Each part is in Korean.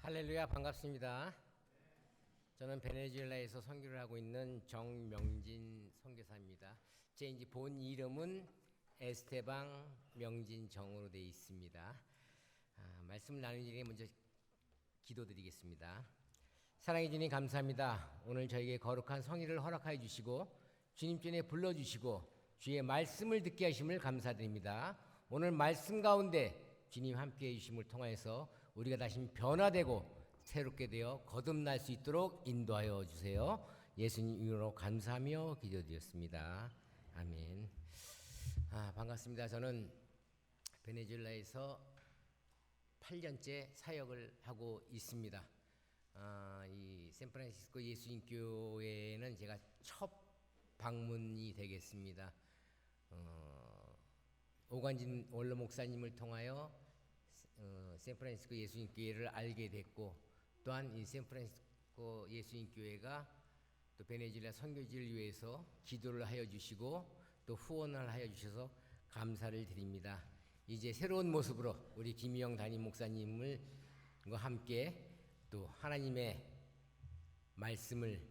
할렐루야, 반갑습니다. 저는 베네수엘라에서 선교를 하고 있는 정명진 선교사입니다. 제 이제 본 이름은 에스테방 명진정으로 되어 있습니다. 말씀 나누기 전에 먼저 기도드리겠습니다. 사랑해 주님 감사합니다. 오늘 저에게 거룩한 성의를 허락하여 주시고 주님 전에 불러주시고 주의 말씀을 듣게 하심을 감사드립니다. 오늘 말씀 가운데 주님 함께해 주심을 통하여서 우리가 다시 변화되고 새롭게 되어 거듭날 수 있도록 인도하여 주세요. 예수님 이름으로 감사하며 기도드렸습니다. 아멘. 반갑습니다. 저는 베네수엘라에서 8년째 사역을 하고 있습니다. 이 샌프란시스코 예수님교회는 제가 첫 방문이 되겠습니다. 오관진 원로 목사님을 통하여 샌프란시스코 예수님교회를 알게 됐고, 또한 이 샌프란시스코 예수님교회가 또 베네수엘라 선교지를 위해서 기도를 하여 주시고 또 후원을 하여 주셔서 감사를 드립니다. 이제 새로운 모습으로 우리 김희영 담임 목사님과 함께 또 하나님의 말씀을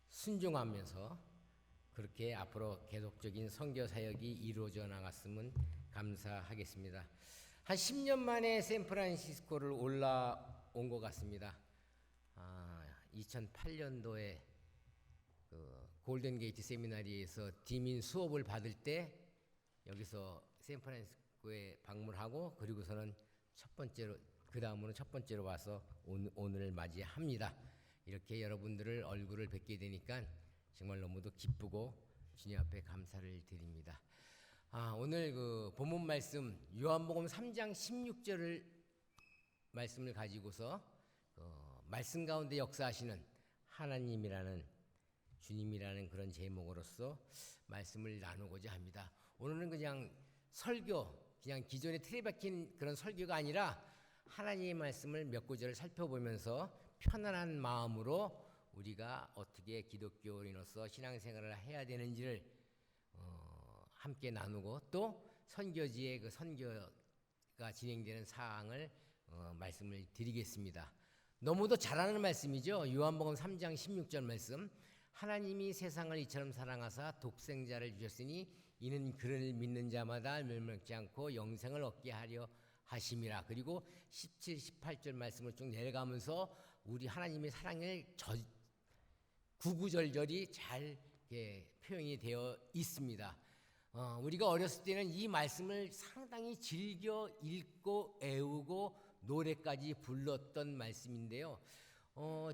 순종하면서 그렇게 앞으로 계속적인 선교 사역이 이루어져 나갔으면 감사하겠습니다. 한 10년 만에 샌프란시스코를 올라온 것 같습니다. 2008년도에 그 골든게이트 세미나리에서 디민 수업을 받을 때 여기서 샌프란시스코에 방문하고, 그리고서는 그 다음으로 첫 번째로 와서 오늘을 맞이합니다. 이렇게 여러분들을 얼굴을 뵙게 되니까 정말 너무도 기쁘고 주님 앞에 감사를 드립니다. 오늘 그 본문 말씀 요한복음 3장 16절을 말씀을 가지고서 말씀 가운데 역사하시는 하나님이라는 주님이라는 그런 제목으로서 말씀을 나누고자 합니다. 오늘은 그냥 설교, 그냥 기존에 틀에 박힌 그런 설교가 아니라 하나님의 말씀을 몇 구절을 살펴보면서 편안한 마음으로 우리가 어떻게 기독교인으로서 신앙생활을 해야 되는지를 함께 나누고, 또 선교지의 그 선교가 진행되는 사항을 말씀을 드리겠습니다. 너무도 잘 아는 말씀이죠. 요한복음 3장 16절 말씀. 하나님이 세상을 이처럼 사랑하사 독생자를 주셨으니 이는 그를 믿는 자마다 멸망치 않고 영생을 얻게 하려 하심이라. 그리고 17, 18절 말씀을 쭉 내려가면서 우리 하나님의 사랑을 구구절절히 잘 표현이 되어 있습니다. 우리가 어렸을 때는 이 말씀을 상당히 즐겨 읽고 애우고 노래까지 불렀던 말씀인데요.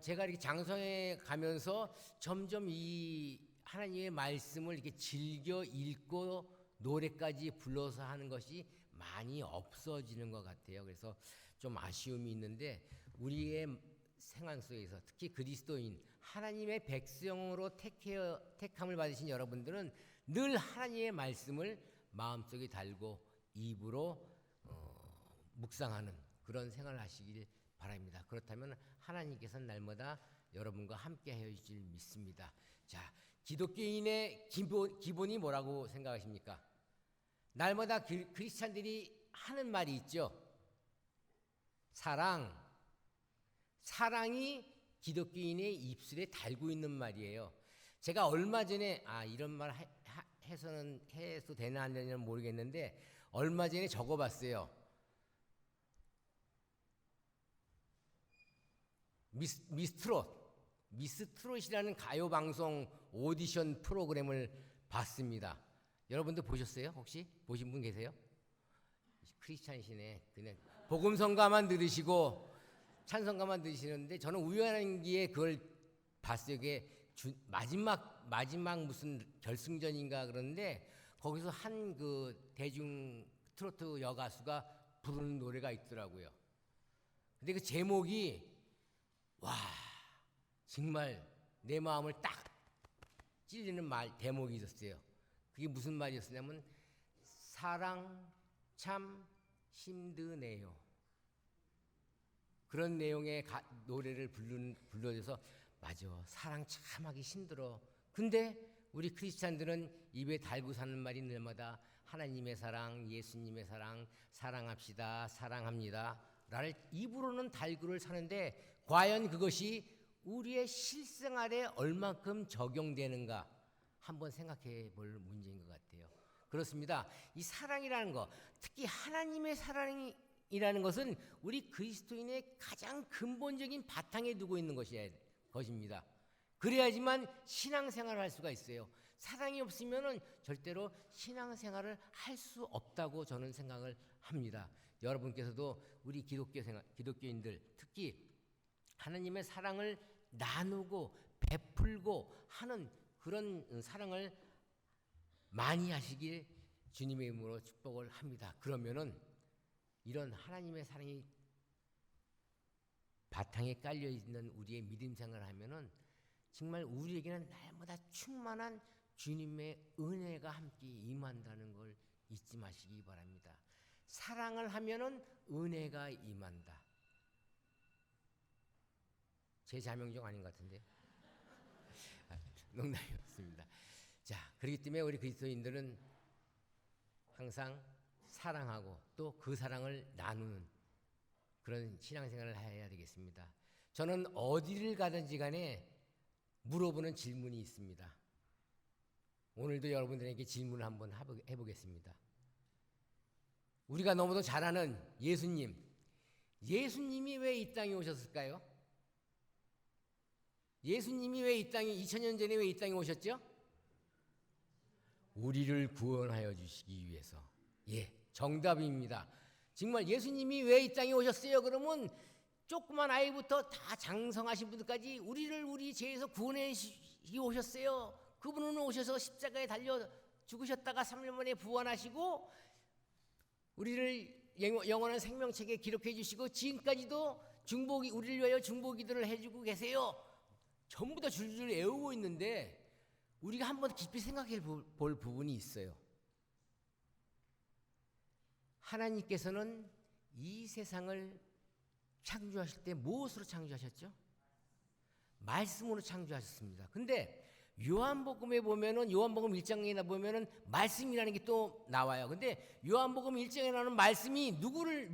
제가 이렇게 장성에 가면서 점점 이 하나님의 말씀을 이렇게 즐겨 읽고 노래까지 불러서 하는 것이 많이 없어지는 것 같아요. 그래서 좀 아쉬움이 있는데, 우리의 생활 속에서 특히 그리스도인 하나님의 백성으로 택함을 받으신 여러분들은 늘 하나님의 말씀을 마음속에 달고 입으로 묵상하는 그런 생활을 하시길 바랍니다. 그렇다면 하나님께서는 날마다 여러분과 함께 하여 주실 믿습니다. 자, 기독교인의 기본이 뭐라고 생각하십니까? 날마다 크리스찬들이 하는 말이 있죠. 사랑이 기독교인의 입술에 달고 있는 말이에요. 제가 얼마 전에 이런 말 해도 되나 안 되나 모르겠는데, 얼마 전에 적어봤어요. 미스트롯이라는 가요 방송 오디션 프로그램을 봤습니다. 여러분들 보셨어요? 혹시 보신 분 계세요? 크리스찬이시네. 그냥 복음성가만 들으시고 찬송가만 들으시는데, 저는 우연한 기회에 그걸 봤어요. 이게 마지막 무슨 결승전인가 그러는데, 거기서 한 그 대중 트로트 여가수가 부르는 노래가 있더라고요. 근데 그 제목이 정말 내 마음을 딱 찔리는 대목이 있었어요. 그게 무슨 말이었냐면, 사랑 참 힘드네요. 그런 내용의 노래를 불러줘서, 맞아, 사랑 참 하기 힘들어. 근데 우리 크리스찬들은 입에 달고 사는 말이 늘마다 하나님의 사랑, 예수님의 사랑, 사랑합시다, 사랑합니다. 나를 입으로는 달구를 사는데 과연 그것이 우리의 실생활에 얼만큼 적용되는가 한번 생각해 볼 문제인 것 같아요. 그렇습니다. 이 사랑이라는 것, 특히 하나님의 사랑이라는 것은 우리 그리스도인의 가장 근본적인 바탕에 두고 있는 것입니다. 그래야지만 신앙생활을 할 수가 있어요. 사랑이 없으면은 절대로 신앙생활을 할 수 없다고 저는 생각을 합니다. 여러분께서도 우리 기독교인들 특히 하나님의 사랑을 나누고 베풀고 하는 그런 사랑을 많이 하시길 주님의 이름으로 축복을 합니다. 그러면은 이런 하나님의 사랑이 바탕에 깔려 있는 우리의 믿음 생활을 하면은 정말 우리에게는 날마다 충만한 주님의 은혜가 함께 임한다는 걸 잊지 마시기 바랍니다. 사랑을 하면은 은혜가 임한다. 제 자명종 아닌 것 같은데. 농담이었습니다. 자, 그렇기 때문에 우리 그리스도인들은 항상 사랑하고 또 그 사랑을 나누는 그런 신앙생활을 해야 되겠습니다. 저는 어디를 가든지 간에 물어보는 질문이 있습니다. 오늘도 여러분들에게 질문을 한번 해보겠습니다. 우리가 너무도 잘 아는 예수님이 왜 이 땅에 오셨을까요? 예수님이 왜 이 땅에 2000년 전에 왜 이 땅에 오셨죠? 우리를 구원하여 주시기 위해서. 예, 정답입니다. 정말 예수님이 왜 이 땅에 오셨어요? 그러면 조그만 아이부터 다 장성하신 분들까지 우리를 우리 죄에서 구원해 오셨어요. 그분은 오셔서 십자가에 달려 죽으셨다가 3일 만에 부활하시고 우리를 영원한 생명책에 기록해 주시고 지금까지도 우리를 위하여 중보기도를 해주고 계세요. 전부 다 줄줄 외우고 있는데 우리가 한번 깊이 생각해 볼 부분이 있어요. 하나님께서는 이 세상을 창조하실 때 무엇으로 창조하셨죠? 말씀으로 창조하셨습니다. 근데 요한복음에 보면은 요한복음 1장에 보면은 말씀이라는 게 또 나와요. 근데 요한복음 1장에 나오는 말씀이 누구를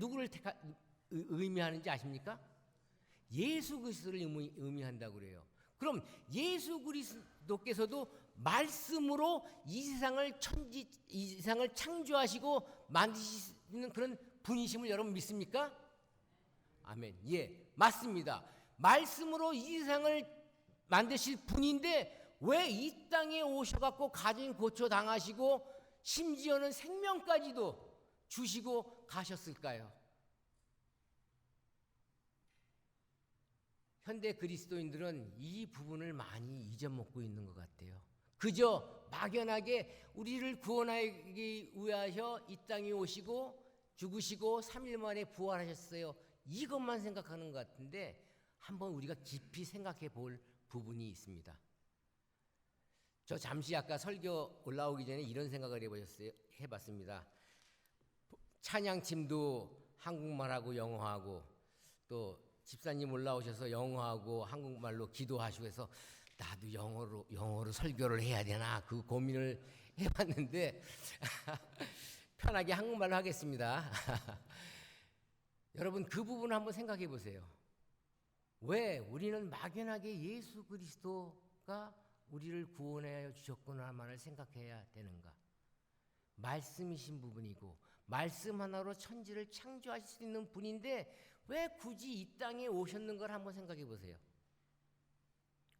의미하는지 아십니까? 예수 그리스도를 의미한다고 그래요. 그럼 예수 그리스도께서도 말씀으로 이 세상을 창조하시고 만드시는 그런 분이심을 여러분 믿습니까? 아멘. 예, 맞습니다. 말씀으로 이 세상을 만드실 분인데 왜 이 땅에 오셔갖고 가진 고초 당하시고 심지어는 생명까지도 주시고 가셨을까요? 현대 그리스도인들은 이 부분을 많이 잊어먹고 있는 것 같아요. 그저 막연하게 우리를 구원하기 위하여 이 땅에 오시고 죽으시고 3일 만에 부활하셨어요. 이것만 생각하는 것 같은데 한번 우리가 깊이 생각해 볼 부분이 있습니다. 저 잠시 아까 설교 올라오기 전에 이런 생각을 해봤습니다. 찬양팀도 한국말하고 영어하고 또 집사님 올라오셔서 영어하고 한국말로 기도하시고 해서 나도 영어로 설교를 해야 되나 그 고민을 해봤는데 편하게 한국말로 하겠습니다. 여러분 그 부분 한번 생각해 보세요. 왜 우리는 막연하게 예수 그리스도가 우리를 구원하여 주셨구나만을 생각해야 되는가? 말씀이신 부분이고 말씀 하나로 천지를 창조하실 수 있는 분인데 왜 굳이 이 땅에 오셨는 걸 한번 생각해 보세요.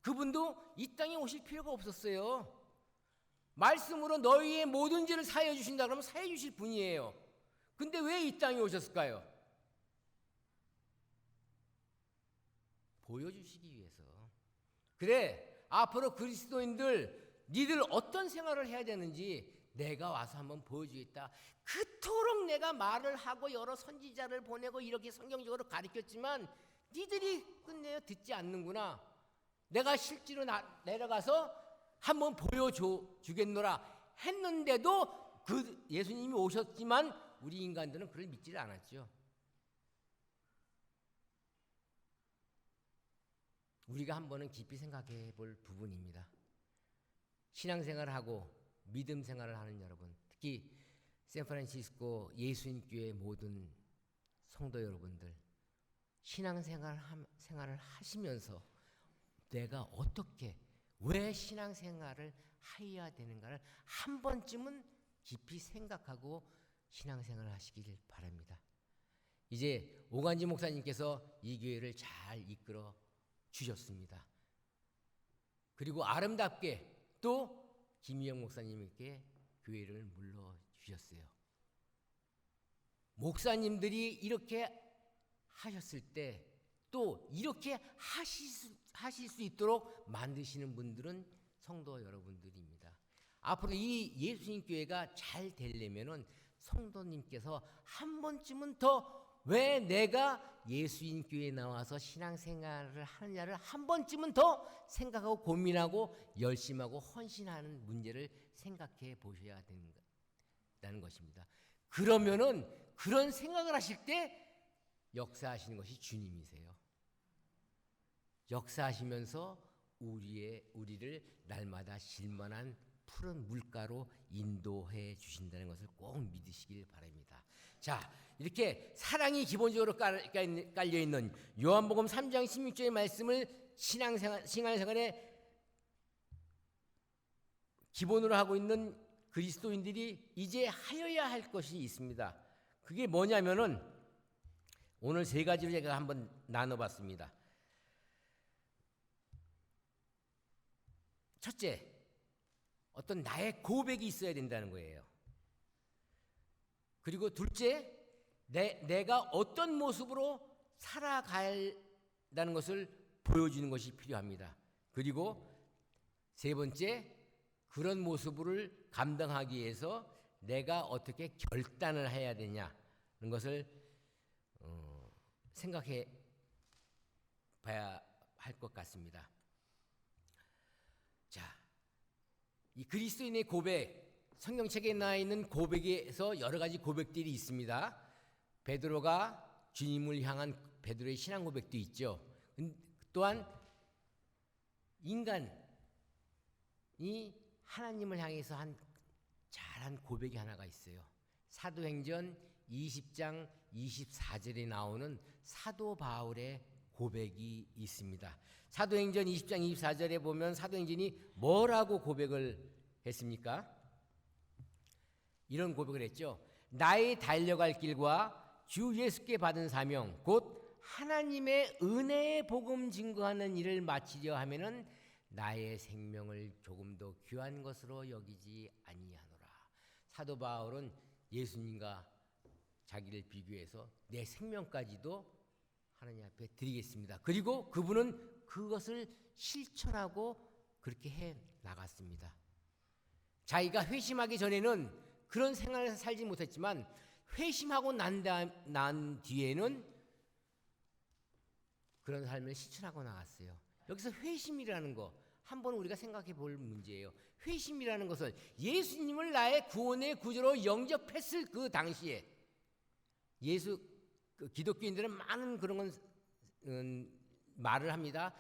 그분도 이 땅에 오실 필요가 없었어요. 말씀으로 너희의 모든 죄를 사하여 주신다 그러면 사해 주실 분이에요. 근데 왜 이 땅에 오셨을까요? 보여주시기 위해서. 그래, 앞으로 그리스도인들 니들 어떤 생활을 해야 되는지 내가 와서 한번 보여주겠다. 그토록 내가 말을 하고 여러 선지자를 보내고 이렇게 성경적으로 가르쳤지만 니들이 끝내요 듣지 않는구나. 내가 실제로 내려가서 한번 보여주겠노라 했는데도 그 예수님이 오셨지만 우리 인간들은 그걸 믿지를 않았죠. 우리가 한번은 깊이 생각해 볼 부분입니다. 신앙생활을 하고 믿음 생활을 하는 여러분, 특히 샌프란시스코 예수님교회 모든 성도 여러분들, 신앙생활을 하시면서 내가 어떻게 왜 신앙생활을 해야 되는가를 한 번쯤은 깊이 생각하고 신앙생활을 하시길 바랍니다. 이제 오간지 목사님께서 이 교회를 잘 이끌어 주셨습니다. 그리고 아름답게 또 김희영 목사님께 교회를 물러주셨어요. 목사님들이 이렇게 하셨을 때 또 이렇게 하실 수 있도록 만드시는 분들은 성도 여러분들입니다. 앞으로 이 예수님 교회가 잘 되려면은 성도님께서 한 번쯤은 더 왜 내가 예수님 교회에 나와서 신앙생활을 하느냐를 한 번쯤은 더 생각하고 고민하고 열심하고 헌신하는 문제를 생각해 보셔야 된다는 것입니다. 그러면은 그런 생각을 하실 때 역사하시는 것이 주님이세요. 역사하시면서 우리를 날마다 쉴만한 푸른 물가로 인도해 주신다는 것을 꼭 믿으시길 바랍니다. 자, 이렇게 사랑이 기본적으로 깔려 있는 요한복음 3장 16절의 말씀을 신앙생활에 기본으로 하고 있는 그리스도인들이 이제 하여야 할 것이 있습니다. 그게 뭐냐면은 오늘 세 가지로 제가 한번 나눠봤습니다. 첫째, 어떤 나의 고백이 있어야 된다는 거예요. 그리고 둘째, 내가 어떤 모습으로 살아가야한다는 것을 보여주는 것이 필요합니다. 그리고 세 번째, 그런 모습을 감당하기 위해서 내가 어떻게 결단을 해야 되냐는 것을 생각해 봐야 할 것 같습니다. 자, 이 그리스도인의 고백, 성경책에 나와 있는 고백에서 여러 가지 고백들이 있습니다. 베드로가 주님을 향한 베드로의 신앙 고백도 있죠. 또한 인간이 하나님을 향해서 잘한 고백이 하나가 있어요. 사도행전 20장 24절에 나오는 사도 바울의 고백이 있습니다. 사도행전 20장 24절에 보면 사도행전이 뭐라고 고백을 했습니까? 이런 고백을 했죠. 나의 달려갈 길과 주 예수께 받은 사명 곧 하나님의 은혜의 복음 증거하는 일을 마치려 하면은 나의 생명을 조금 더 귀한 것으로 여기지 아니하노라. 사도 바울은 예수님과 자기를 비교해서 내 생명까지도 하나님 앞에 드리겠습니다. 그리고 그분은 그것을 실천하고 그렇게 해 나갔습니다. 자기가 회심하기 전에는 그런 생활을 살지 못했지만 회심하고 난 뒤에는 그런 삶을 실천하고 나갔어요. 여기서 회심이라는 거 한번 우리가 생각해 볼 문제예요. 회심이라는 것은 예수님을 나의 구원의 구주로 영접했을 그 당시에 기독교인들은 많은 그런 건 말을 합니다.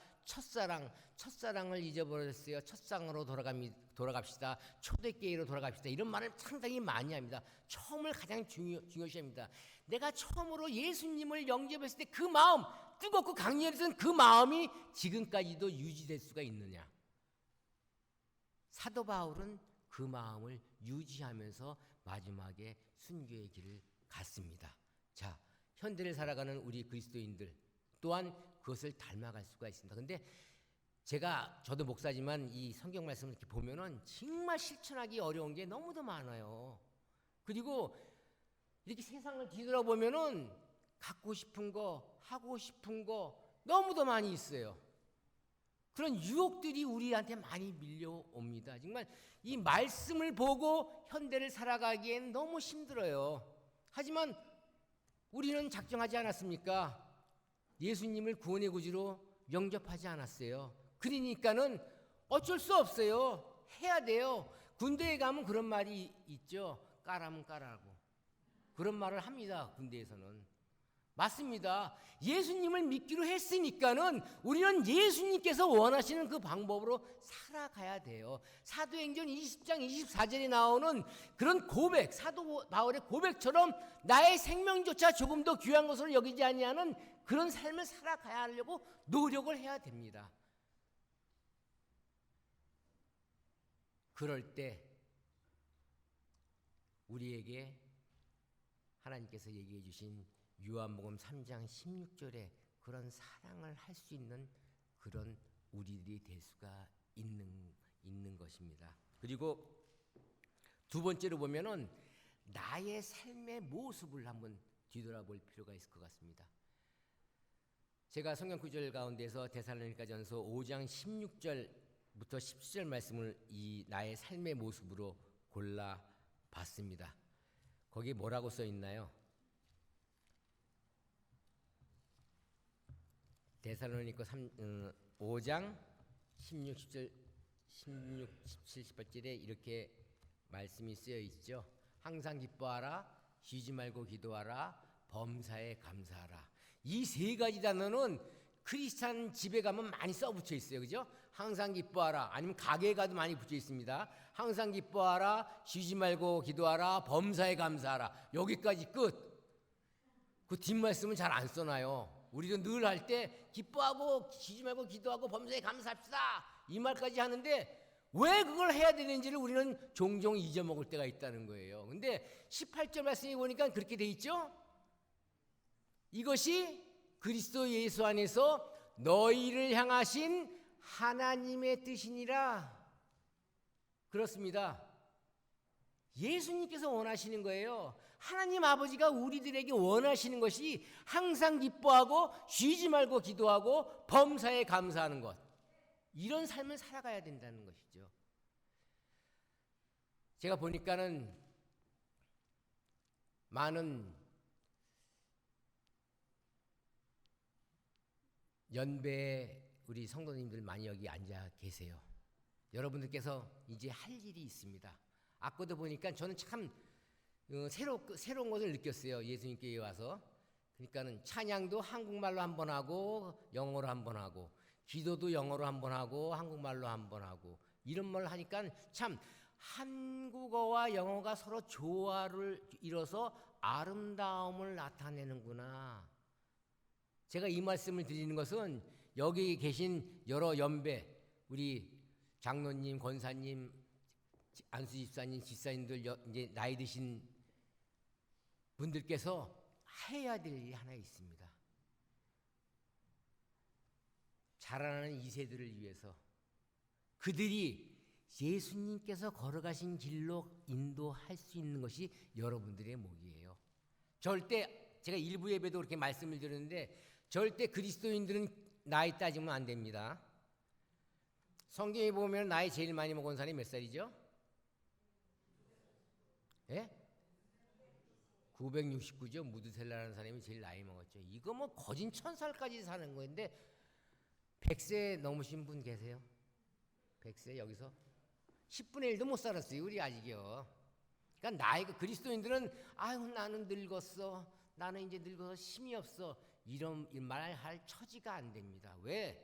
첫사랑을 잊어버렸어요. 첫상으로 돌아갑시다. 초대교회로 돌아갑시다. 이런 말을 상당히 많이 합니다. 처음을 가장 중요시합니다. 내가 처음으로 예수님을 영접했을 때 그 마음, 뜨겁고 강렬했던 그 마음이 지금까지도 유지될 수가 있느냐? 사도 바울은 그 마음을 유지하면서 마지막에 순교의 길을 갔습니다. 자, 현대를 살아가는 우리 그리스도인들 또한 그것을 닮아갈 수가 있습니다. 근데 저도 목사지만 이 성경 말씀을 이렇게 보면은 정말 실천하기 어려운 게 너무도 많아요. 그리고 이렇게 세상을 뒤돌아보면은 갖고 싶은 거, 하고 싶은 거 너무도 많이 있어요. 그런 유혹들이 우리한테 많이 밀려옵니다. 정말 이 말씀을 보고 현대를 살아가기엔 너무 힘들어요. 하지만 우리는 작정하지 않았습니까? 예수님을 구원의 구주로 영접하지 않았어요. 그러니까는 어쩔 수 없어요. 해야 돼요. 군대에 가면 그런 말이 있죠. 까라면 까라고. 그런 말을 합니다. 군대에서는. 맞습니다. 예수님을 믿기로 했으니까는 우리는 예수님께서 원하시는 그 방법으로 살아가야 돼요. 사도행전 20장 24절에 나오는 그런 고백, 사도 바울의 고백처럼 나의 생명조차 조금 더 귀한 것으로 여기지 아니하는 그런 삶을 살아가야 하려고 노력을 해야 됩니다. 그럴 때 우리에게 하나님께서 얘기해 주신 요한복음 3장 16절에 그런 사랑을 할 수 있는 그런 우리들이 될 수가 있는 것입니다. 그리고 두 번째로 보면은 나의 삶의 모습을 한번 뒤돌아볼 필요가 있을 것 같습니다. 제가 성경 구절 가운데서 데살로니가전서 5장 16절부터 17절 말씀을 이 나의 삶의 모습으로 골라 봤습니다. 거기 뭐라고 써 있나요? 데살로니가 5장 16, 17, 18절에 이렇게 말씀이 쓰여 있죠. 항상 기뻐하라, 쉬지 말고 기도하라, 범사에 감사하라. 이 세 가지 단어는 크리스찬 집에 가면 많이 써붙여 있어요. 그죠? 항상 기뻐하라, 아니면 가게에 가도 많이 붙여 있습니다. 항상 기뻐하라, 쉬지 말고 기도하라, 범사에 감사하라. 여기까지 끝. 그 뒷말씀은 잘 안 써놔요. 우리도 늘 할 때 기뻐하고 쉬지 말고 기도하고 범사에 감사합시다. 이 말까지 하는데 왜 그걸 해야 되는지를 우리는 종종 잊어먹을 때가 있다는 거예요. 근데 18절 말씀에 보니까 그렇게 돼 있죠? 이것이 그리스도 예수 안에서 너희를 향하신 하나님의 뜻이니라. 그렇습니다. 예수님께서 원하시는 거예요. 하나님 아버지가 우리들에게 원하시는 것이 항상 기뻐하고 쉬지 말고 기도하고 범사에 감사하는 것. 이런 삶을 살아가야 된다는 것이죠. 제가 보니까는 많은 연배 우리 성도님들 많이 여기 앉아 계세요. 여러분들께서 이제 할 일이 있습니다. 아까도 보니까 저는 참 새로운 것을 느꼈어요. 예수님께 와서. 그러니까는 찬양도 한국말로 한 번 하고 영어로 한 번 하고 기도도 영어로 한 번 하고 한국말로 한 번 하고 이런 말을 하니까 참 한국어와 영어가 서로 조화를 이뤄서 아름다움을 나타내는구나. 제가 이 말씀을 드리는 것은 여기 계신 여러 연배, 우리 장로님, 권사님, 안수 집사님, 집사님들 이제 나이 드신 분들께서 해야 될 일이 하나 있습니다. 자라나는 2세들을 위해서 그들이 예수님께서 걸어가신 길로 인도할 수 있는 것이 여러분들의 몫이에요. 절대 제가 일부 예배도 그렇게 말씀을 드렸는데 절대 그리스도인들은 나이 따지면 안 됩니다. 성경에 보면 나이 제일 많이 먹은 사람이 몇 살이죠? 예? 969죠. 무드셀라라는 사람이 제일 나이 먹었죠. 이거 뭐 거진 1000살까지 사는 거인데 100세 넘으신 분 계세요? 100세 여기서? 10분의 1도 못 살았어요. 우리 아직이요. 그러니까 나이가 그리스도인들은 아유 나는 늙었어. 나는 이제 늙어서 힘이 없어. 이런 말할 처지가 안 됩니다. 왜?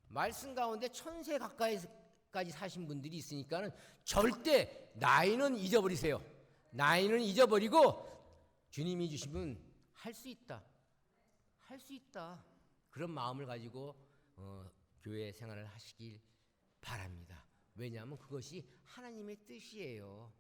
말씀 가운데 1000세 가까이까지 사신 분들이 있으니까는 절대 나이는 잊어버리세요. 나이는 잊어버리고 주님이 주시면 할 수 있다. 할 수 있다. 그런 마음을 가지고 교회 생활을 하시길 바랍니다. 왜냐하면 그것이 하나님의 뜻이에요.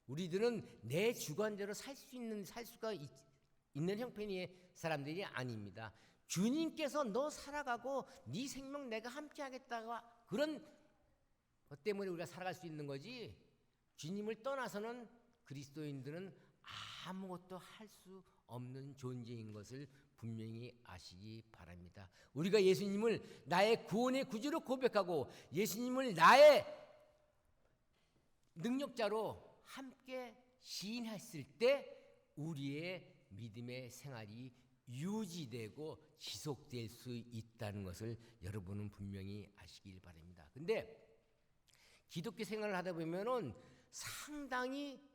우리들은 내 주관대로 살 수가 있는 형편의 사람들이 아닙니다. 주님께서 너 살아가고 네 생명 내가 함께 하겠다고 그런 것 때문에 우리가 살아갈 수 있는 거지. 주님을 떠나서는 그리스도인들은 아무것도 할 수 없는 존재인 것을 분명히 아시기 바랍니다. 우리가 예수님을 나의 구원의 구주로 고백하고 예수님을 나의 능력자로 함께 시인했을 때 우리의 믿음의 생활이 유지되고 지속될 수 있다는 것을 여러분은 분명히 아시길 바랍니다. 근데 기독교 생활을 하다 보면은 상당히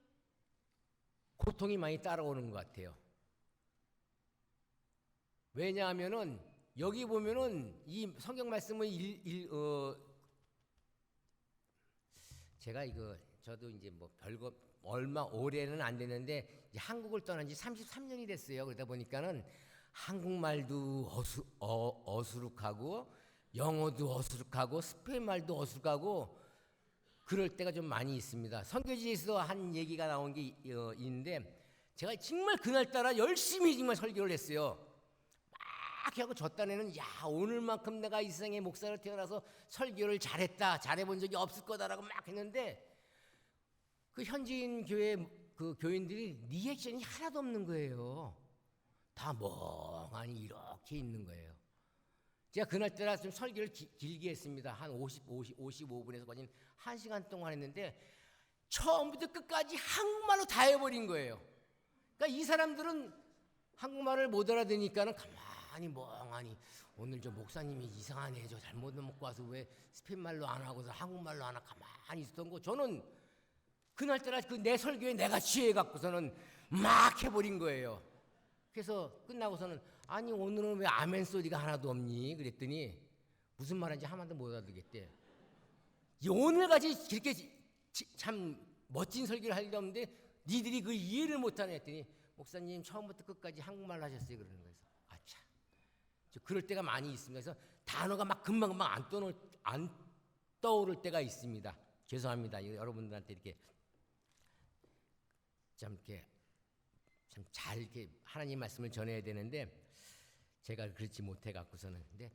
고통이 많이 따라오는 것 같아요. 왜냐하면은 여기 보면은 이 성경 말씀을 제가 이거 저도 이제 뭐 별거 얼마 오래는 안 됐는데 이제 한국을 떠난 지 33년이 됐어요. 그러다 보니까는 한국말도 어수룩하고 영어도 어수룩하고 스페인 말도 어수룩하고 그럴 때가 좀 많이 있습니다. 선교지에서 한 얘기가 나온 게 있는데 제가 정말 그날따라 열심히 정말 설교를 했어요. 막 하고 저 딴에는 야 오늘만큼 내가 이 세상에 목사로 태어나서 설교를 잘했다 잘해본 적이 없을 거다라고 막 했는데 그 현지인 교회 그 교인들이 리액션이 하나도 없는 거예요. 다 멍하니 이렇게 있는 거예요. 제가 그날따라 좀 설교를 길게 했습니다. 한 55분에서 거진 1시간 동안 했는데 처음부터 끝까지 한국말로 다 해버린 거예요. 그러니까 이 사람들은 한국말을 못 알아듣니까는 가만히 멍하니 오늘 저 목사님이 이상하네. 저 잘못 먹고 와서 왜 스페인말로 안 하고서 한국말로 하나 가만히 있었던 거. 저는 그날따라 그 내 설교에 내가 취해갖고서는 막 해버린 거예요. 그래서 끝나고서는 아니 오늘은 왜 아멘 소리가 하나도 없니? 그랬더니 무슨 말인지 하나도 못 알아듣겠대. 오늘같이 그렇게 참 멋진 설교를 할 일 없는데 니들이 그 이해를 못하네 했더니 목사님 처음부터 끝까지 한국말로 하셨어요 그러는 거예요. 아차. 그럴 때가 많이 있습니다. 그래서 단어가 막 금방금방 안 떠오를 때가 있습니다. 죄송합니다. 여러분들한테 이렇게 참 잘 이렇게 하나님 말씀을 전해야 되는데 제가 그렇지 못해 갖고서는 근데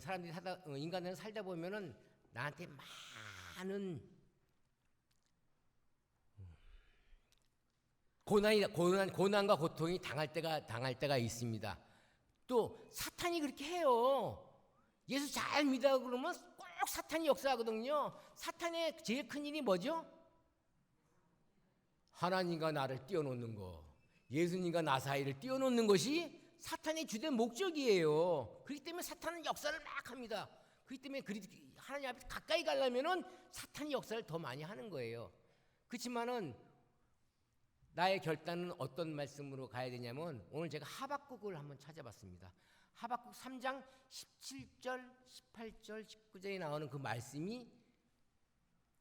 사람들이 인간들은 살다 보면은 나한테 많은 고난과 고통이 당할 때가 있습니다. 또 사탄이 그렇게 해요. 예수 잘 믿어 그러면 꼭 사탄이 역사하거든요. 사탄의 제일 큰 일이 뭐죠? 하나님과 나를 띄워놓는 거, 예수님과 나 사이를 띄워놓는 것이 사탄의 주된 목적이에요. 그렇기 때문에 사탄은 역사를 막 합니다. 그렇기 때문에 하나님 앞에 가까이 가려면은 사탄이 역사를 더 많이 하는 거예요. 그렇지만은 나의 결단은 어떤 말씀으로 가야 되냐면 오늘 제가 하박국을 한번 찾아봤습니다. 하박국 3장 17절, 18절, 19절에 나오는 그 말씀이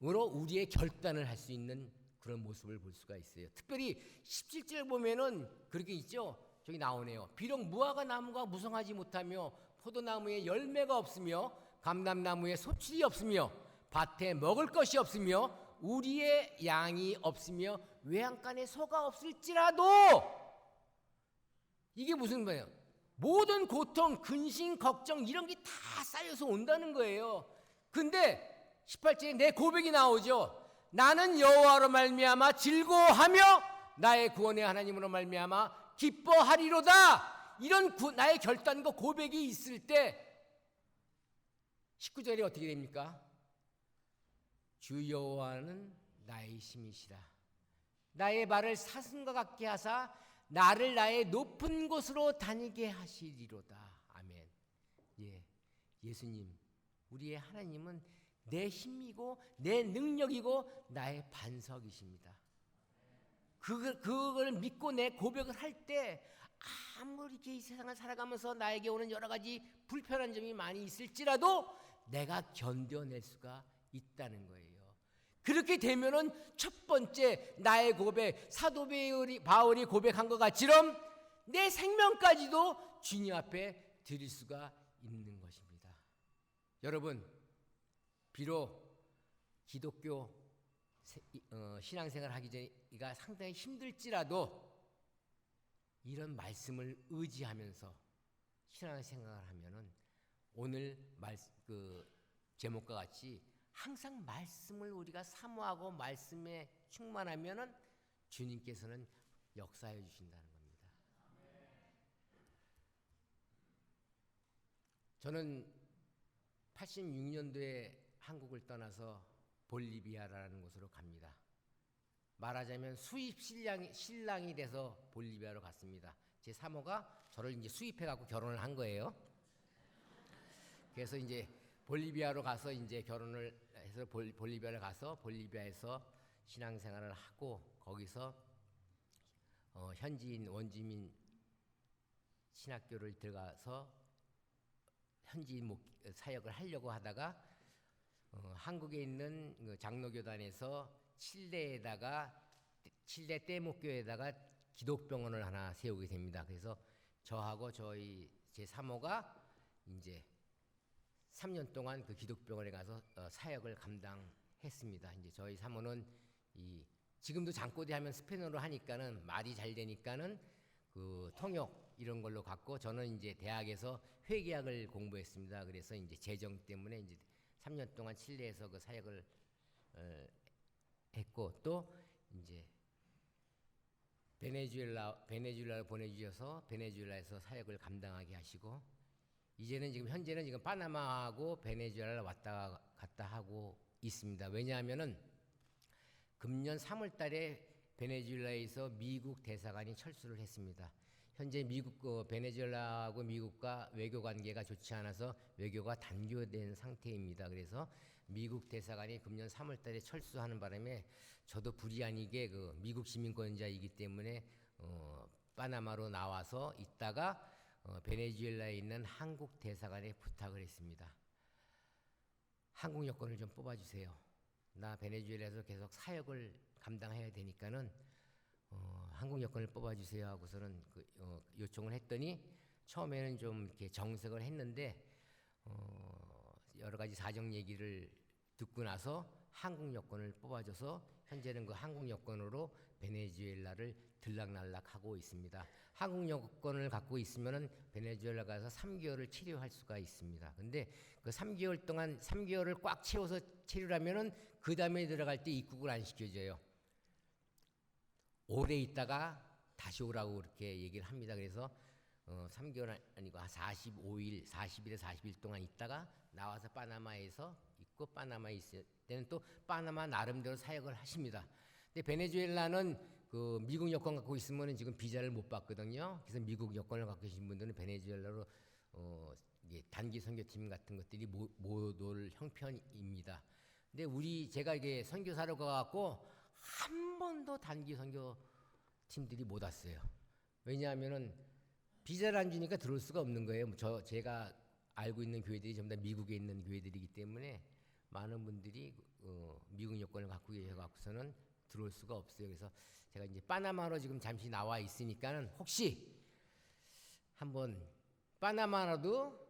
으로 우리의 결단을 할 수 있는 그런 모습을 볼 수가 있어요. 특별히 17절 보면은 그렇게 있죠. 저기 나오네요. 비록 무화과 나무가 무성하지 못하며 포도나무에 열매가 없으며 감람나무에 소출이 없으며 밭에 먹을 것이 없으며 우리의 양이 없으며 외양간에 소가 없을지라도 이게 무슨 말이에요? 모든 고통, 근심, 걱정 이런 게 다 쌓여서 온다는 거예요. 근데 18절에 내 고백이 나오죠. 나는 여호와로 말미암아 즐거워하며 나의 구원의 하나님으로 말미암아 기뻐하리로다. 이런 나의 결단과 고백이 있을 때 19절에 어떻게 됩니까? 주 여호와는 나의 힘이시라. 나의 발을 사슴과 같게 하사 나를 나의 높은 곳으로 다니게 하시리로다. 아멘. 예, 예수님, 우리의 하나님은 내 힘이고 내 능력이고 나의 반석이십니다. 그걸 믿고 내 고백을 할 때 아무리 이렇게 이 세상을 살아가면서 나에게 오는 여러 가지 불편한 점이 많이 있을지라도 내가 견뎌낼 수가 있다는 거예요. 그렇게 되면은 첫 번째 나의 고백, 사도 바울이 고백한 것 같이럼 내 생명까지도 주님 앞에 드릴 수가 있는 것입니다. 여러분, 비록 기독교 신앙생활 하기 전이가 상당히 힘들지라도 이런 말씀을 의지하면서 신앙생활을 하면은 오늘 제목과 같이 항상 말씀을 우리가 사모하고 말씀에 충만하면은 주님께서는 역사해 주신다는 겁니다. 저는 86년도에 한국을 떠나서 볼리비아라는 곳으로 갑니다. 말하자면 수입 신랑이 돼서 볼리비아로 갔습니다. 제 사모가 저를 이제 수입해 갖고 결혼을 한 거예요. 그래서 이제 볼리비아로 가서 이제 결혼을 해서 볼리비아를 가서 볼리비아에서 신앙생활을 하고 거기서 현지인 원주민 신학교를 들어가서 현지인 사역을 하려고 하다가 한국에 있는 장로교단에서 칠레 떼목교에다가 기독병원을 하나 세우게 됩니다. 그래서 저하고 저희 제 사모가 이제 3년 동안 그 기독병원에 가서 사역을 감당했습니다. 이제 저희 사모는 지금도 장꼬대 하면 스페인어로 하니까는 말이 잘 되니까는 그 통역 이런 걸로 갔고, 저는 이제 대학에서 회계학을 공부했습니다. 그래서 이제 재정 때문에 이제 3년 동안 칠레에서 그 사역을 했고, 또 이제 베네수엘라로 보내주셔서 베네수엘라에서 사역을 감당하게 하시고, 이제는 현재는 지금 파나마하고 베네수엘라를 왔다 갔다 하고 있습니다. 왜냐하면은 금년 3월 달에 베네수엘라에서 미국 대사관이 철수를 했습니다. 현재 베네수엘라하고 미국과 외교 관계가 좋지 않아서 외교가 단교된 상태입니다. 그래서 미국 대사관이 금년 3월 달에 철수하는 바람에 저도 불이 아니게 그 미국 시민권자이기 때문에 파나마로 나와서 있다가 베네수엘라에 있는 한국 대사관에 부탁을 했습니다. 한국 여권을 좀 뽑아주세요. 나 베네수엘라에서 계속 사역을 감당해야 되니까는 한국 여권을 뽑아주세요 하고서는 요청을 했더니, 처음에는 좀 이렇게 정색을 했는데 여러 가지 사정 얘기를 듣고 나서 한국 여권을 뽑아줘서 현재는 그 한국 여권으로 베네수엘라를 들락날락하고 있습니다. 한국 여권을 갖고 있으면은 베네수엘라 가서 3개월을 치료할 수가 있습니다. 근데 그 3개월 동안 3개월을 꽉 채워서 치료하면은 그 다음에 들어갈 때 입국을 안 시켜줘요. 오래 있다가 다시 오라고 그렇게 얘기를 합니다. 그래서 3개월 아니고 45일, 40일에 40일 동안 있다가 나와서 파나마에서 있고, 파나마에 있을 때는 또 파나마 나름대로 사역을 하십니다. 근데 베네수엘라는 그 미국 여권 갖고 있으면 지금 비자를 못 받거든요. 그래서 미국 여권을 갖고 계신 분들은 베네수엘라로 단기 선교팀 같은 것들이 못 올 형편입니다. 근데 제가 이게 선교사로 가갖고 한 번도 단기 선교 팀들이 못 왔어요. 왜냐하면은 비자를 안 주니까 들어올 수가 없는 거예요. 제가 알고 있는 교회들이 전부 다 미국에 있는 교회들이기 때문에 많은 분들이 미국 여권을 갖고 계셔갖고서는 들어올 수가 없어요. 그래서 제가 이제 파나마로 지금 잠시 나와 있으니까는 혹시 한번 파나마라도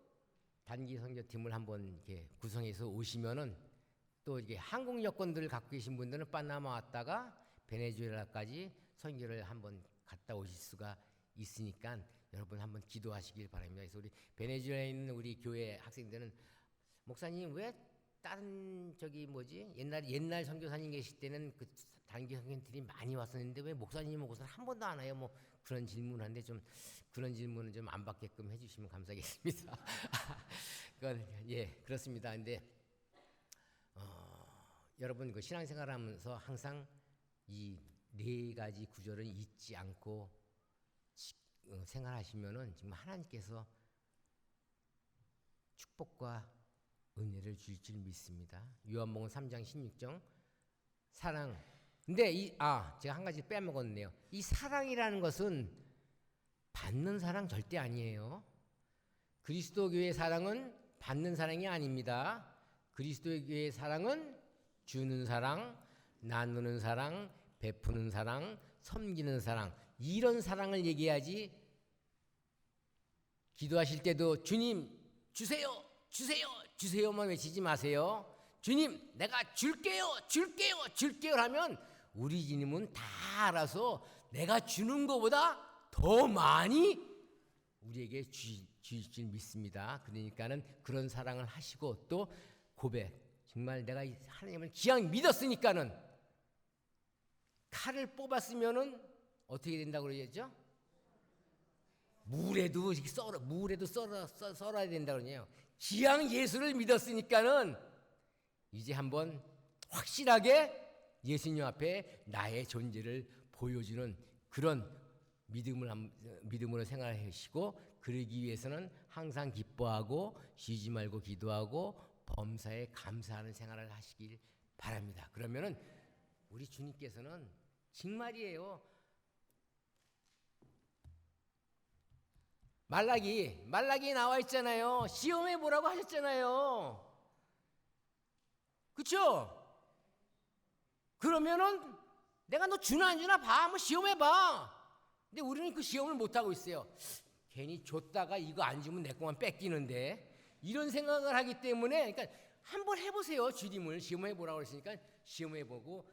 단기 선교팀을 한번 이렇게 구성해서 오시면은, 또 이게 한국 여권들을 갖고 계신 분들은 파나마 왔다가 베네수엘라까지 선교를 한번 갔다 오실 수가 있으니까 여러분 한번 기도하시길 바랍니다. 그래서 우리 베네수엘라에 있는 우리 교회 학생들은, 목사님 왜 다른 옛날 선교사님 계실 때는 그 단기 선교팀이 많이 왔었는데 왜 목사님 오고서는 한 번도 안 와요? 뭐 그런 질문하는데, 좀 그런 질문은 좀 안 받게끔 해주시면 감사하겠습니다. 그렇습니다. 근데 여러분 그 신앙생활하면서 항상 이 4가지 구절을 잊지 않고 생활하시면은 지금 하나님께서 축복과 은혜를 주실 줄 믿습니다. 요한복음 3장 16절 사랑. 근데 제가 한 가지 빼먹었네요. 이 사랑이라는 것은 받는 사랑 절대 아니에요. 그리스도교의 사랑은 받는 사랑이 아닙니다. 그리스도교의 사랑은 주는 사랑, 나누는 사랑, 베푸는 사랑, 섬기는 사랑, 이런 사랑을 얘기하지, 기도하실 때도 주님 주세요, 주세요, 주세요만 외치지 마세요. 주님 내가 줄게요, 줄게요, 줄게요 하면 우리 주님은 다 알아서 내가 주는 것보다 더 많이 우리에게 주실 줄 믿습니다. 그러니까는 그런 사랑을 하시고, 또 고백, 정말 내가 하나님을 기왕 믿었으니까는, 칼을 뽑았으면은 어떻게 된다고 그러죠? 물에도 썰어야 된다고 그러네요. 기왕 예수를 믿었으니까는 이제 한번 확실하게 예수님 앞에 나의 존재를 보여주는 그런 믿음으로 생활하시고, 그러기 위해서는 항상 기뻐하고 쉬지 말고 기도하고 범사에 감사하는 생활을 하시길 바랍니다. 그러면은 우리 주님께서는 정말이에요. 말라기 나와 있잖아요. 시험해 보라고 하셨잖아요. 그쵸? 그러면은 내가 너 주나 안 주나 봐. 한번 시험해 봐. 근데 우리는 그 시험을 못 하고 있어요. 괜히 줬다가 이거 안 주면 내 것만 뺏기는데 이런 생각을 하기 때문에 그러니까 한번 해보세요. 주님을 시험해보라고 그랬으니까 시험해보고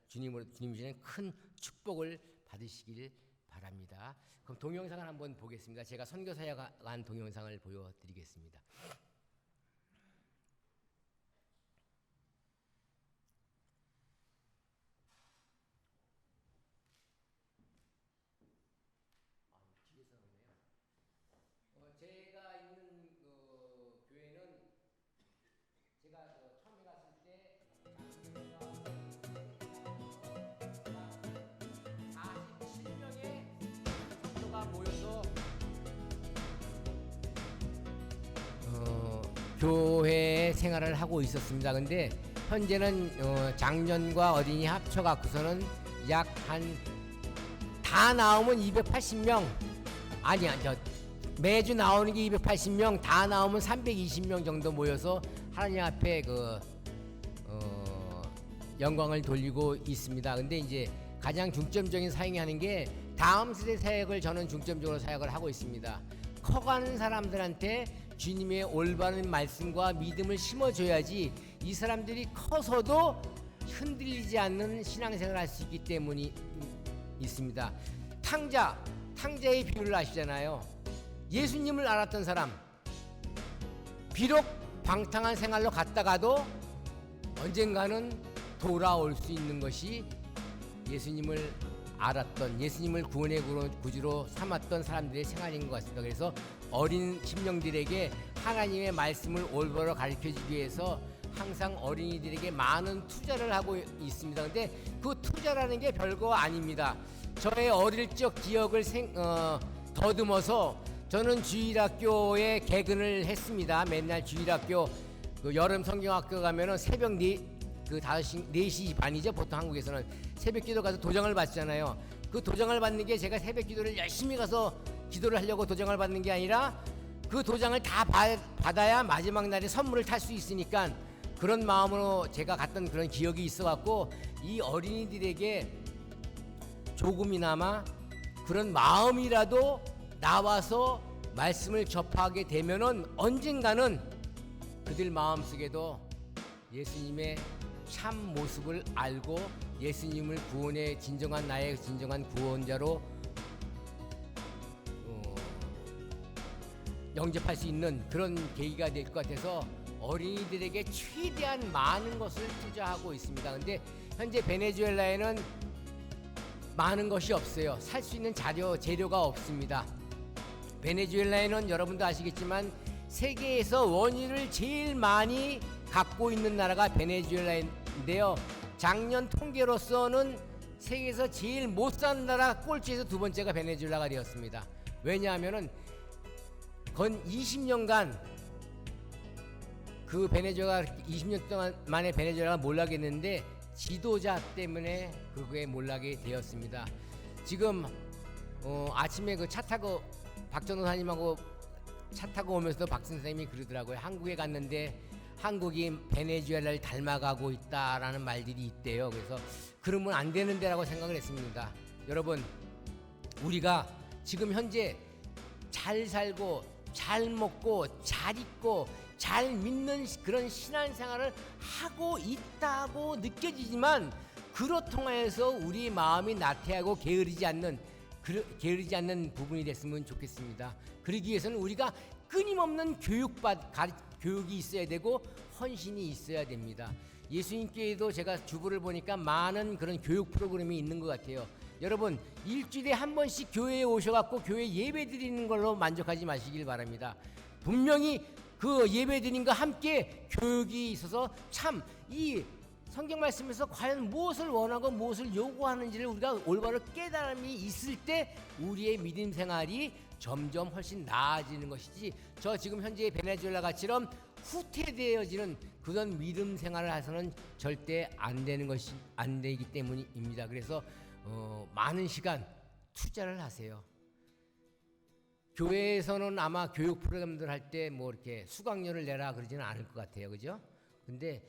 주님 주시는 큰 축복을 받으시길 바랍니다. 그럼 동영상을 한번 보겠습니다. 제가 선교사에 간 동영상을 보여드리겠습니다. 제가 있는 그 교회는 제가 처음에 갔을 때 47명의 성도가 모여서 교회 생활을 하고 있었습니다. 근데 현재는 장년과 어린이 합쳐갖고서는 약 다 나오면 280명 아니야 매주 나오는 게 280명 다 나오면 320명 정도 모여서 하나님 앞에 영광을 돌리고 있습니다. 근데 이제 가장 중점적인 사역이 하는 게 다음 세대 사역을 저는 중점적으로 사역을 하고 있습니다. 커가는 사람들한테 주님의 올바른 말씀과 믿음을 심어줘야지 이 사람들이 커서도 흔들리지 않는 신앙생활을 할 수 있기 때문이 있습니다. 탕자의 비유를 아시잖아요. 예수님을 알았던 사람, 비록 방탕한 생활로 갔다가도 언젠가는 돌아올 수 있는 것이 예수님을 알았던, 예수님을 구원의 구주로 삼았던 사람들의 생활인 것 같습니다. 그래서 어린 심령들에게 하나님의 말씀을 올바로 가르쳐주기 위해서 항상 어린이들에게 많은 투자를 하고 있습니다. 근데 그 투자라는 게 별거 아닙니다. 저의 어릴 적 기억을 더듬어서 저는 주일학교에 개근을 했습니다. 맨날 주일학교 여름 성경학교 가면은 새벽 4시 반이죠. 보통 한국에서는 새벽 기도 가서 도장을 받잖아요. 그 도장을 받는 게 제가 새벽 기도를 열심히 가서 기도를 하려고 도장을 받는 게 아니라 그 도장을 다 받아야 마지막 날에 선물을 탈 수 있으니까 그런 마음으로 제가 갔던 그런 기억이 있어갖고 이 어린이들에게 조금이나마 그런 마음이라도 나와서 말씀을 접하게 되면은 언젠가는 그들 마음속에도 예수님의 참 모습을 알고 예수님을 구원의 나의 진정한 구원자로 영접할 수 있는 그런 계기가 될 것 같아서 어린이들에게 최대한 많은 것을 투자하고 있습니다. 근데 현재 베네수엘라에는 많은 것이 없어요. 살 수 있는 재료가 없습니다. 베네수엘라에는 여러분도 아시겠지만 세계에서 원유를 제일 많이 갖고 있는 나라가 베네수엘라인데요. 작년 통계로서는 세계에서 제일 못 사는 나라 꼴찌에서 두 번째가 베네수엘라가 되었습니다. 왜냐하면은 건 20년간 그 베네수엘라 20년 동안 만에 베네수엘라가 몰락했는데 지도자 때문에 그거에 몰락이 되었습니다. 지금 아침에 그 차 타고 박 전도사님하고 차 타고 오면서도 박 선생님이 그러더라고요. 한국에 갔는데 한국이 베네수엘라를 닮아가고 있다라는 말들이 있대요. 그래서 그러면 안 되는데라고 생각을 했습니다. 여러분, 우리가 지금 현재 잘 살고 잘 먹고 잘 입고 잘 믿는 그런 신앙생활을 하고 있다고 느껴지지만 그렇다고 해서 우리 마음이 나태하고 게으르지 않는 부분이 됐으면 좋겠습니다. 그러기 위해서는 우리가 끊임없는 교육이 있어야 되고 헌신이 있어야 됩니다. 예수님께도 제가 주부를 보니까 많은 그런 교육 프로그램이 있는 것 같아요. 여러분, 일주일에 한 번씩 교회에 오셔갖고 교회 예배 드리는 걸로 만족하지 마시길 바랍니다. 분명히 그 예배 드림과 함께 교육이 있어서 참 이 성경 말씀에서 과연 무엇을 원하고 무엇을 요구하는지를 우리가 올바로 깨달음이 있을 때 우리의 믿음 생활이 점점 훨씬 나아지는 것이지, 저 지금 현재 베네수엘라 같이처럼 후퇴되어지는 그런 믿음 생활을 해서는 절대 안 되기 때문입니다. 그래서 많은 시간 투자를 하세요. 교회에서는 아마 교육 프로그램들 할 때 뭐 이렇게 수강료를 내라 그러지는 않을 것 같아요. 그죠? 근데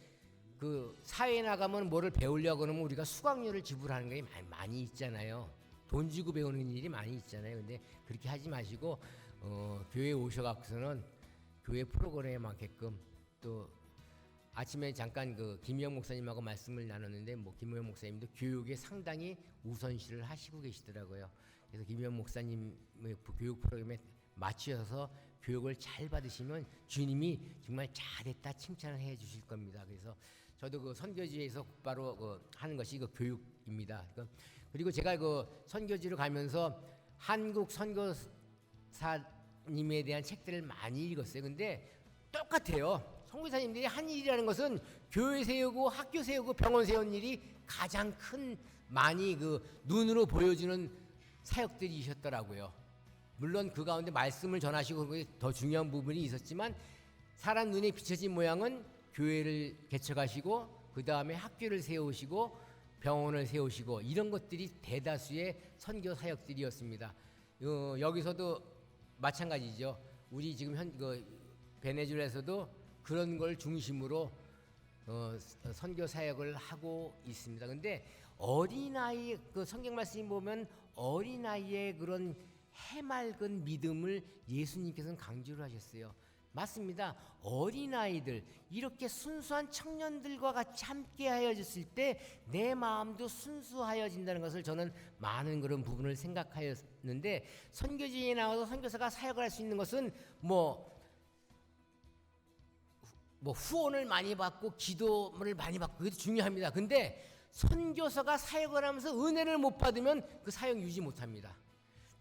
그 사회에 나가면 뭐를 배우려고 그러면 우리가 수강료를 지불하는 게 많이 있잖아요. 돈 주고 배우는 일이 많이 있잖아요. 근데 그렇게 하지 마시고 교회에 오셔갖고서는 교회 프로그램에 맞게끔 또 아침에 잠깐 그 김희영 목사님하고 말씀을 나눴는데 뭐 김희영 목사님도 교육에 상당히 우선시를 하시고 계시더라고요. 그래서 김희영 목사님의 교육 프로그램에 맞추셔서 교육을 잘 받으시면 주님이 정말 잘했다 칭찬을 해 주실 겁니다. 그래서 저도 그 선교지에서 곧바로 하는 것이 그 교육입니다. 그리고 제가 그 선교지로 가면서 한국 선교사님에 대한 책들을 많이 읽었어요. 근데 똑같아요. 선교사님들이 한 일이라는 것은 교회 세우고 학교 세우고 병원 세운 일이 가장 큰 많이 그 눈으로 보여주는 사역들이셨더라고요. 물론 그 가운데 말씀을 전하시고 더 중요한 부분이 있었지만 사람 눈에 비춰진 모양은 교회를 개척하시고 그 다음에 학교를 세우시고 병원을 세우시고 이런 것들이 대다수의 선교 사역들이었습니다. 여기서도 마찬가지죠. 우리 지금 베네수엘에서도 그런 걸 중심으로 선교 사역을 하고 있습니다. 근데 어린아이 그 성경 말씀 보면 어린아이의 그런 해맑은 믿음을 예수님께서는 강조를 하셨어요. 맞습니다. 어린아이들 이렇게 순수한 청년들과 같이 함께 하여졌을 때 내 마음도 순수하여진다는 것을 저는 많은 그런 부분을 생각하였는데 선교지에 나와서 선교사가 사역을 할 수 있는 것은 뭐 후원을 많이 받고 기도를 많이 받고 그게 중요합니다. 근데 선교사가 사역을 하면서 은혜를 못 받으면 그 사역 유지 못합니다.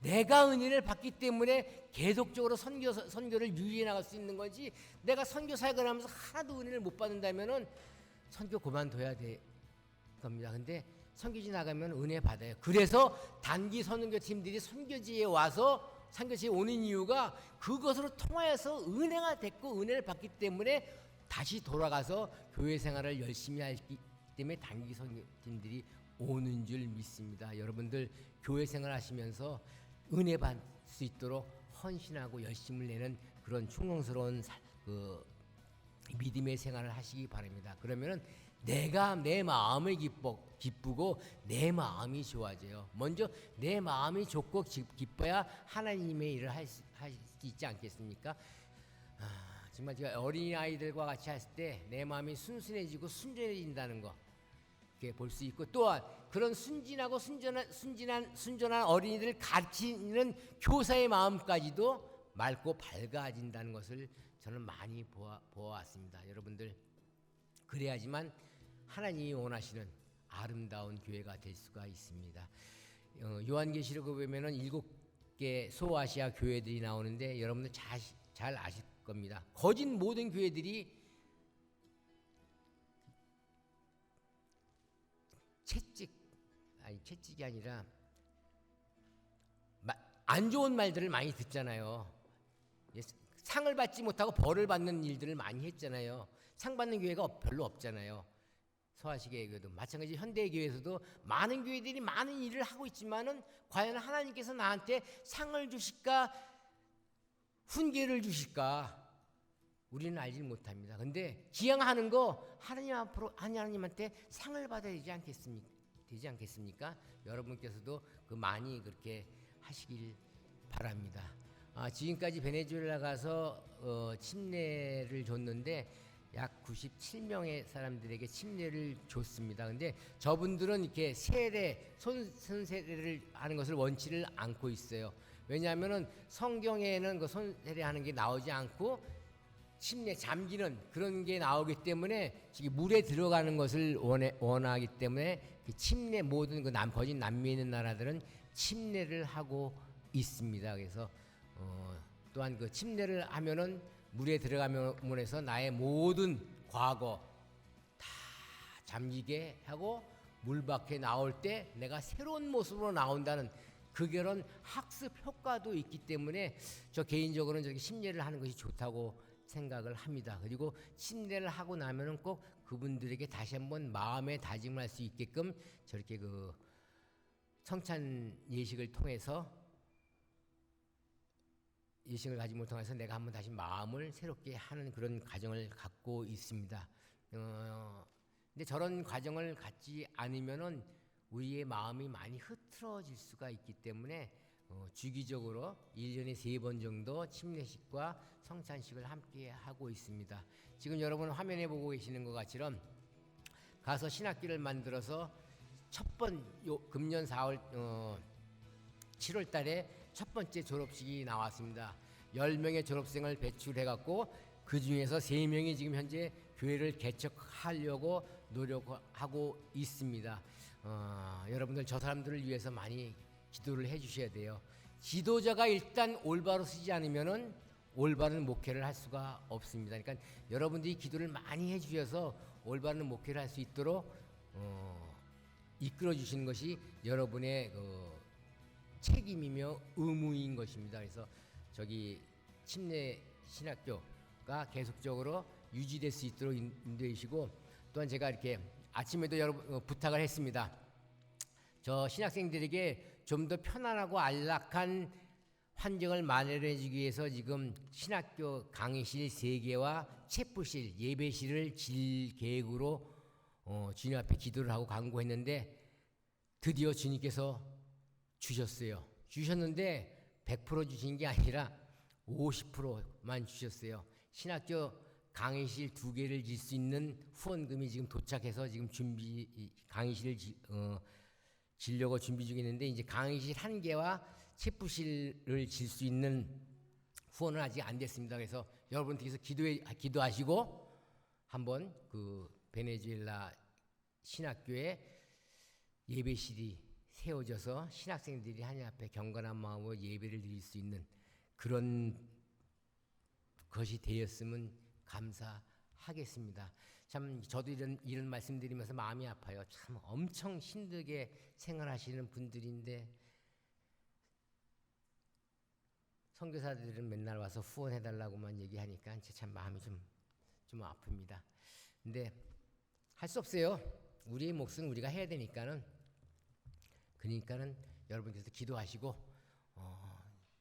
내가 은혜를 받기 때문에 계속적으로 선교를 유지해 나갈 수 있는 거지 내가 선교 사역을 하면서 하나도 은혜를 못 받는다면은 선교 그만둬야 될 겁니다. 근데 선교지 나가면 은혜 받아요. 그래서 단기 선교 팀들이 선교지에 와서 선교지에 오는 이유가 그것으로 통하여서 은혜가 됐고 은혜를 받기 때문에 다시 돌아가서 교회 생활을 열심히 하기 때문에 단기 선교팀들이 오는 줄 믿습니다. 여러분들 교회 생활 하시면서 은혜 받을 수 있도록 헌신하고 열심을 내는 그런 충성스러운 믿음의 생활을 하시기 바랍니다. 그러면은 내가 내 마음이 기쁘고 내 마음이 좋아져요. 먼저 내 마음이 좋고 기뻐야 하나님의 일을 할 수 있지 않겠습니까? 정말 제가 어린아이들과 같이 했을 때 내 마음이 순순해지고 순전해진다는 거 이렇게 볼 수 있고 또한 그런 순진하고 순전한 어린이들을 가르치는 교사의 마음까지도 맑고 밝아진다는 것을 저는 많이 보아왔습니다. 여러분들 그래야지만 하나님이 원하시는 아름다운 교회가 될 수가 있습니다. 요한계시록에 보면은 7개 소아시아 교회들이 나오는데 여러분들 잘 아실 겁니다. 거짓 모든 교회들이 채찍이 아니라 안 좋은 말들을 많이 듣잖아요. 상을 받지 못하고 벌을 받는 일들을 많이 했잖아요. 상 받는 교회가 별로 없잖아요. 소아시계 교회도 마찬가지 현대 교회에서도 많은 교회들이 많은 일을 하고 있지만은 과연 하나님께서 나한테 상을 주실까 훈계를 주실까 우리는 알지 못합니다. 근데 지향하는 거 하나님한테 상을 받아야 되지 않겠습니까? 여러분께서도 많이 그렇게 하시길 바랍니다. 지금까지 베네수엘라 가서 침례를 줬는데 약 97명의 사람들에게 침례를 줬습니다. 근데 저분들은 이렇게 손세례를 하는 것을 원치를 않고 있어요. 왜냐하면은 성경에는 그 손세례하는 게 나오지 않고 침례 잠기는 그런 게 나오기 때문에 물에 들어가는 것을 원하기 때문에 그 침례 모든 그 거짓 남미에 있는 나라들은 침례를 하고 있습니다. 그래서 또한 그 침례를 하면은 물에 들어가면 해서 나의 모든 과거 다 잠기게 하고 물 밖에 나올 때 내가 새로운 모습으로 나온다는 그런 학습 효과도 있기 때문에 저 개인적으로는 저렇게 침례를 하는 것이 좋다고 생각을 합니다. 그리고 침례를 하고 나면은 꼭 그분들에게 다시 한번 마음에 다짐할 수 있게끔 저렇게 그 성찬 예식을 통해서 예식을 가지 못해서 내가 한번 다시 마음을 새롭게 하는 그런 과정을 갖고 있습니다. 근데 저런 과정을 갖지 않으면은 우리의 마음이 많이 흐트러질 수가 있기 때문에 주기적으로 1년에 3번 정도 침례식과 성찬식을 함께 하고 있습니다. 지금 여러분 화면에 보고 계시는 것 같이럼 가서 신학교를 만들어서 금년 7월 달에 첫 번째 졸업식이 나왔습니다. 10명의 졸업생을 배출해갖고 그 중에서 3명이 지금 현재 교회를 개척하려고 노력하고 있습니다. 여러분들 저 사람들을 위해서 많이 기도를 해주셔야 돼요. 지도자가 일단 올바로 쓰지 않으면은 올바른 목회를 할 수가 없습니다. 그러니까 여러분들이 기도를 많이 해주셔서 올바른 목회를 할 수 있도록 이끌어 주시는 것이 여러분의 책임이며 의무인 것입니다. 그래서 저기 침례 신학교가 계속적으로 유지될 수 있도록 인도해 주시고, 또한 제가 이렇게 아침에도 여러분 부탁을 했습니다. 저 신학생들에게 좀 더 편안하고 안락한 환경을 마련해 주기 위해서 지금 신학교 강의실 3개와 체포실, 예배실을 질 계획으로 주님 앞에 기도를 하고 간구했는데 드디어 주님께서 주셨는데 100% 주신 게 아니라 50%만 주셨어요. 신학교 강의실 2개를 질 수 있는 후원금이 지금 도착해서 지금 강의실을 지려고 준비 중에 있는데, 이제 강의실 1개와 체포실을 질 수 있는 후원은 아직 안 됐습니다. 그래서 여러분들께서 기도하시고 한번 그 베네수엘라 신학교에 예배실이 세워져서 신학생들이 하나님 앞에 경건한 마음으로 예배를 드릴 수 있는 그런 것이 되었으면 감사하겠습니다. 참 저도 이런 말씀드리면서 마음이 아파요. 참 엄청 힘들게 생활하시는 분들인데 선교사들은 맨날 와서 후원해달라고만 얘기하니까 참 마음이 좀 아픕니다. 근데 할 수 없어요. 우리의 몫은 우리가 해야 되니까는. 그러니까는 여러분께서 기도하시고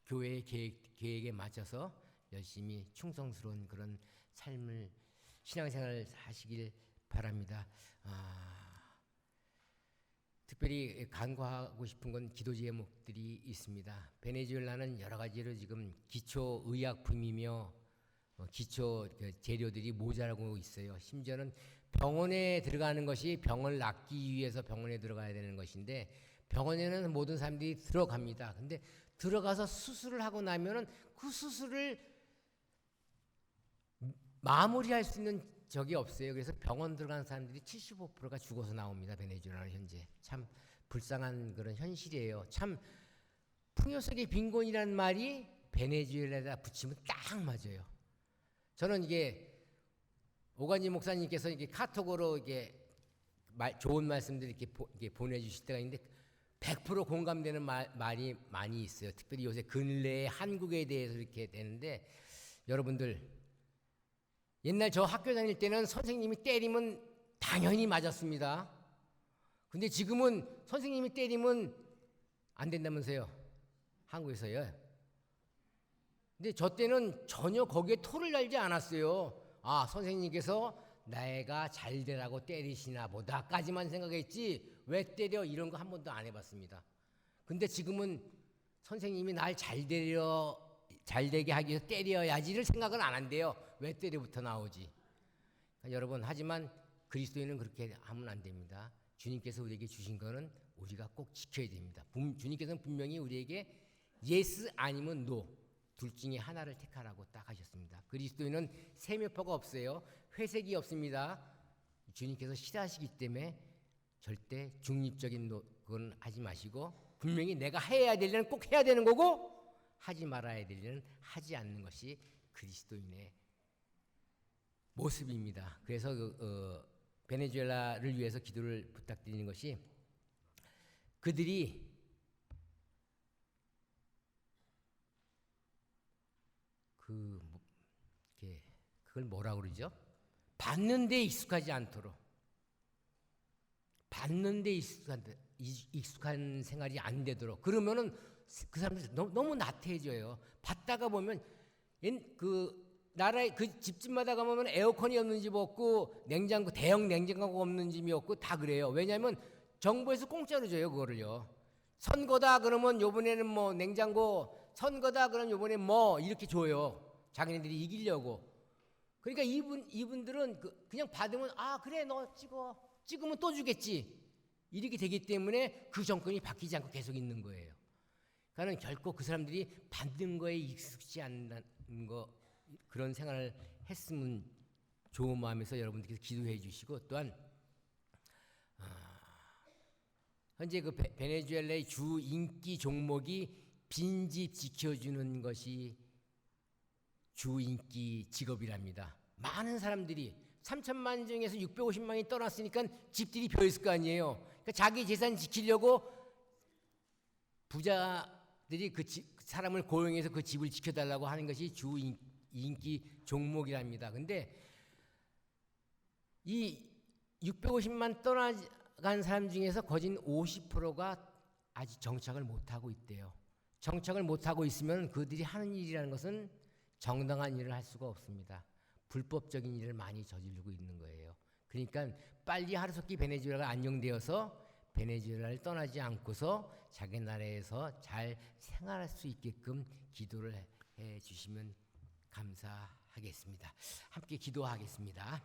교회의 계획에 맞춰서 열심히 충성스러운 그런 삶을 신앙생활을 하시길 바랍니다. 특별히 간구하고 싶은 건 기도 제목들이 있습니다. 베네수엘라는 여러 가지로 지금 기초 의약품이며 기초 재료들이 모자라고 있어요. 심지어는 병원에 들어가는 것이 병을 낫기 위해서 병원에 들어가야 되는 것인데 병원에는 모든 사람들이 들어갑니다. 근데 들어가서 수술을 하고 나면은 그 수술을 마무리할 수 있는 적이 없어요. 그래서 병원 들어간 사람들이 75%가 죽어서 나옵니다. 베네수엘라는 현재. 참 불쌍한 그런 현실이에요. 참 풍요 속의 빈곤이라는 말이 베네수엘라에다 붙이면 딱 맞아요. 저는 이게 오관지 목사님께서 이게 카톡으로 이게 좋은 말씀들 이렇게 보내주실 때가 있는데 100% 공감되는 말이 많이 있어요. 특별히 요새 근래의 한국에 대해서 이렇게 되는데, 여러분들 옛날 저 학교 다닐 때는 선생님이 때리면 당연히 맞았습니다. 근데 지금은 선생님이 때리면 안 된다면서요. 한국에서요. 근데 저 때는 전혀 거기에 토를 달지 않았어요. 선생님께서 내가 잘 되라고 때리시나 보다까지만 생각했지 왜 때려 이런 거 한 번도 안 해봤습니다. 근데 지금은 선생님이 날 잘 되게 하기 위해서 때려야지를 생각은 안 한대요. 왜 때려부터 나오지. 그러니까 여러분, 하지만 그리스도인은 그렇게 하면 안 됩니다. 주님께서 우리에게 주신 거는 우리가 꼭 지켜야 됩니다. 주님께서는 분명히 우리에게 예스 아니면 노 둘 중에 하나를 택하라고 딱 하셨습니다. 그리스도인은 세며포가 없어요. 회색이 없습니다. 주님께서 싫어하시기 때문에 절대 중립적인 건 하지 마시고, 분명히 내가 해야 될 일은 꼭 해야 되는 거고 하지 말아야 될 일은 하지 않는 것이 그리스도인의 모습입니다. 그래서 베네수엘라를 위해서 기도를 부탁드리는 것이, 그들이 그걸 뭐라 그러죠? 받는 데 익숙하지 않도록, 받는 데 익숙한 생활이 안 되도록, 그러면은 그 사람들 너무 나태해져요. 받다가 보면 그 나라에 그 집집마다 가보면 에어컨이 없는 집 없고 냉장고, 대형 냉장고가 없는 집이 없고 다 그래요. 왜냐하면 정부에서 공짜로 줘요, 그거를요. 선거다 그러면 요번에는 뭐 냉장고, 선거다 그러면 요번에 뭐 이렇게 줘요. 자기네들이 이기려고. 그러니까 이분들은 그냥 받으면 아 그래 너 찍으면 또 주겠지 이렇게 되기 때문에 그 정권이 바뀌지 않고 계속 있는 거예요. 그러니까 결코 그 사람들이 받는 거에 익숙지 않는 거 그런 생활을 했으면 좋은 마음에서 여러분들께서 기도해 주시고 또한 현재 그 베네수엘라의 주 인기 종목이 빈집 지켜주는 것이 주 인기 직업이랍니다. 많은 사람들이 3천만 중에서 650만이 떠났으니까 집들이 벼 있을 거 아니에요. 그러니까 자기 재산 지키려고 부자들이 그 사람을 고용해서 그 집을 지켜달라고 하는 것이 주 인기 종목이랍니다. 근데 이 650만 떠나간 사람 중에서 거진 50%가 아직 정착을 못하고 있대요. 정착을 못하고 있으면 그들이 하는 일이라는 것은 정당한 일을 할 수가 없습니다. 불법적인 일을 많이 저지르고 있는 거예요. 그러니까 빨리 하루속히 베네수엘라가 안정되어서 베네수엘라를 떠나지 않고서 자기 나라에서 잘 생활할 수 있게끔 기도를 해 주시면 감사하겠습니다. 함께 기도하겠습니다.